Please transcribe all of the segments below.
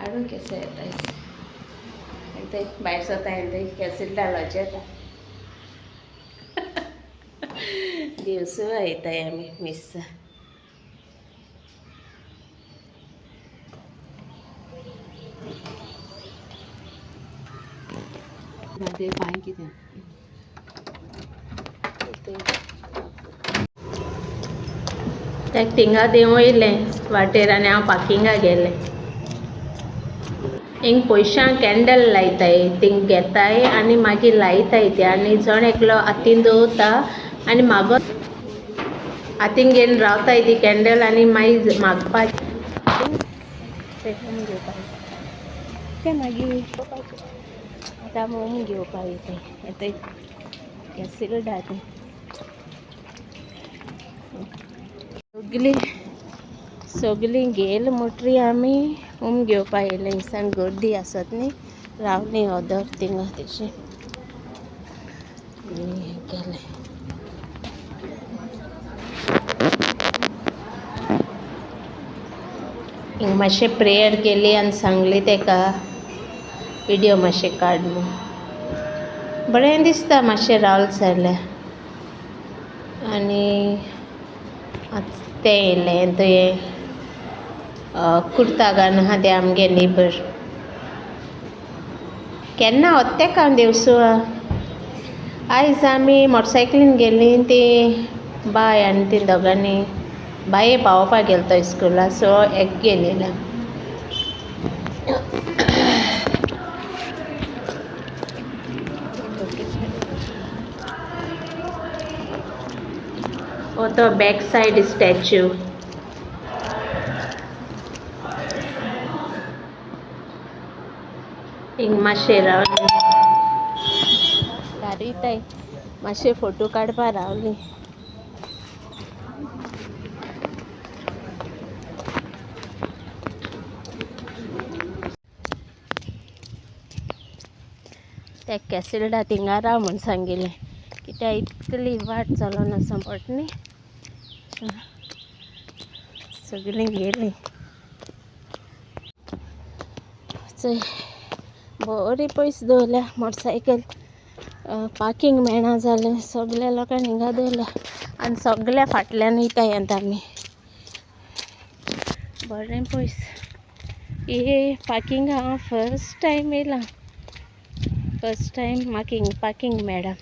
आडू केसो येताय ते भायर सोता ते केसील डाळाचे येता दिवस वयताय आमी मिस्सा ते पांय कितें ताका थिंगा देव वयलें वाटेर आनी हांव पार्किंगा गेलें हिंग पयशां कॅन्डल लायताय थिंग घेताय आनी मागीर लायताय ते आनी जण एकलो हातीन दवरता आनी मागो हातीन घेवन रावताय ती कॅन्डल आनी मागीर मागपाचें ते मागीर आतां मोम घेवपाक येताय येताय केसील डाटी सगलीं गेल म्हुटरी आमी घेवपाक येयलें हिंगसान गर्दी आसत न्ही रावलीं ऑदर थिंगा तेशी गेलें हिंग मातशें प्रेयर केली आनी सांगली तेका विडियो मातशें काड म्हूण बरें दिसता मातशें रावलें जाल्यार आनी तें येयलें थंय कुर्तागान आहा तें आमगे नेबर केन्ना वता तेका हांव देवसुआ आयज आमी मोटरसायकलीन गेलीं ती बाय आनी ती दोगांनी बाये पावोवपाक गेलो तो स्कुला सो एक गेलेलें वो तो बॅक सायड स्टॅच्यू हिंग मातशें रावलीं दारयताय मातशें फोटो काडपा रावलीं त्या कॅसिल्डा थिंगा राव म्हूण सांगिल्लें कित्याक इतली वाट चलोन आसा पट न्ही सगळीं गेलीं चोय बरी पयस दवरल्या मोटरसायकल पार्किंग मेळना जालें सगल्या लोकांनी हिंगा दवरल्या आनी सगल्या फाटल्यान वयताय आतां आमी बरें पयस हे पार्किंगा हांव फर्स्ट टायम येयलां फर्स्ट टायम म्हाका हिंग पार्किंग मेळ्ळा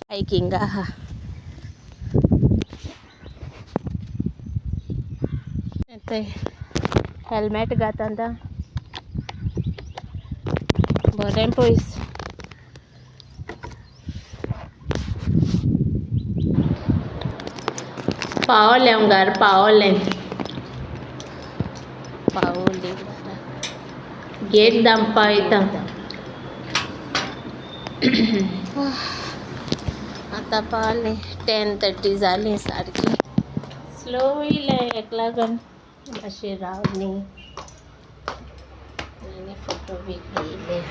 हायकिंगा आहा थंय हेल्मेट घात आतां बरें पयस पावलें हांव घार पावलें पावलीं गेट दामपा वयता आतां पावलें 10:30 जालीं सारकीं स्लो वयलें हेका लागून मातशें रावलीं आनी फोटो बी घेयले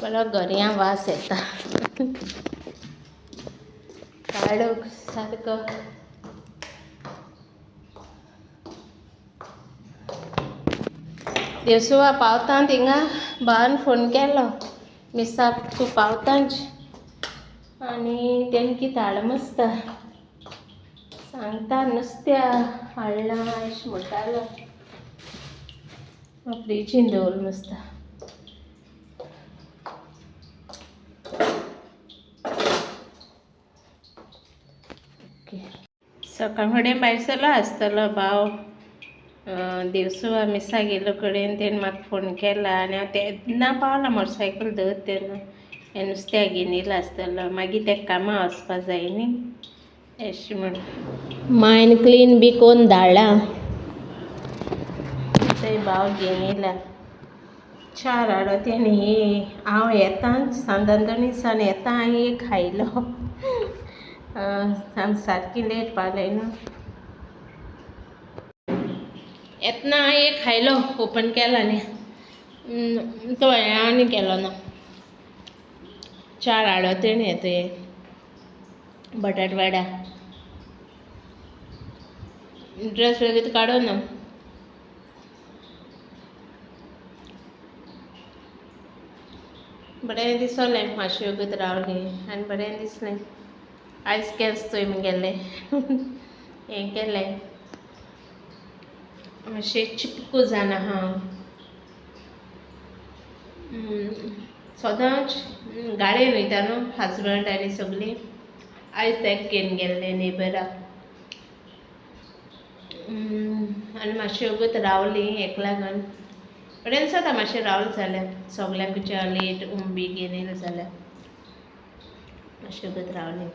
बरो गोरयां वास येता काडूंक सारको देवसुआ पावता थिंगा भावान फोन केलो मिसाक तूं पावतांच आनी तेणें कितें हाड मुसता सांगता नुस्त्या हाडलां अशें म्हणटालो फ्रिजीन दवर मुसता सकाळ फुडें भायर सरलो आसतलो भाव देवसुआ मिसा गेलो कडेन तेणें म्हाका फोन केला आनी हांव तेन्ना पावलां मोटरसायकल दवर तेन्ना हें नुस्त्या घेवन येयलो आसतलो मागीर तेका कामां वचपा जाय न्ही अशें म्हण मायंड क्लीन बी कोन्न धाडलां भाव घेवन येयला चार हाडो तेणी हांव येतां सांदोळीसान येता हांवें एक खायलो सारकी लेट पावलें न्हू येतना हांवें एक खायलो ओपन केला न्ही तो हें आनी केलो ना चार हाडो तेणी येता बटाट वडा ड्रेस वगैरे काडो ना बरें दिसलें मातशें वगत रावली आनी बरें दिसलें आयज केंस थंय म्हगेलें हें केलें मातशें चिपकू जाना हांव सदांच गाडयेन वयता न्हू हजबंड आनी सगळीं आयज तेका घेवन गेल्लें नेबराक आनी मातशें वगत रावलीं हेका लागून बरें दिसता मातशें रावलें जाल्यार सगल्यांक च्या लेट बेगीन येयलें जाल्यार मातशें वगत रावलीं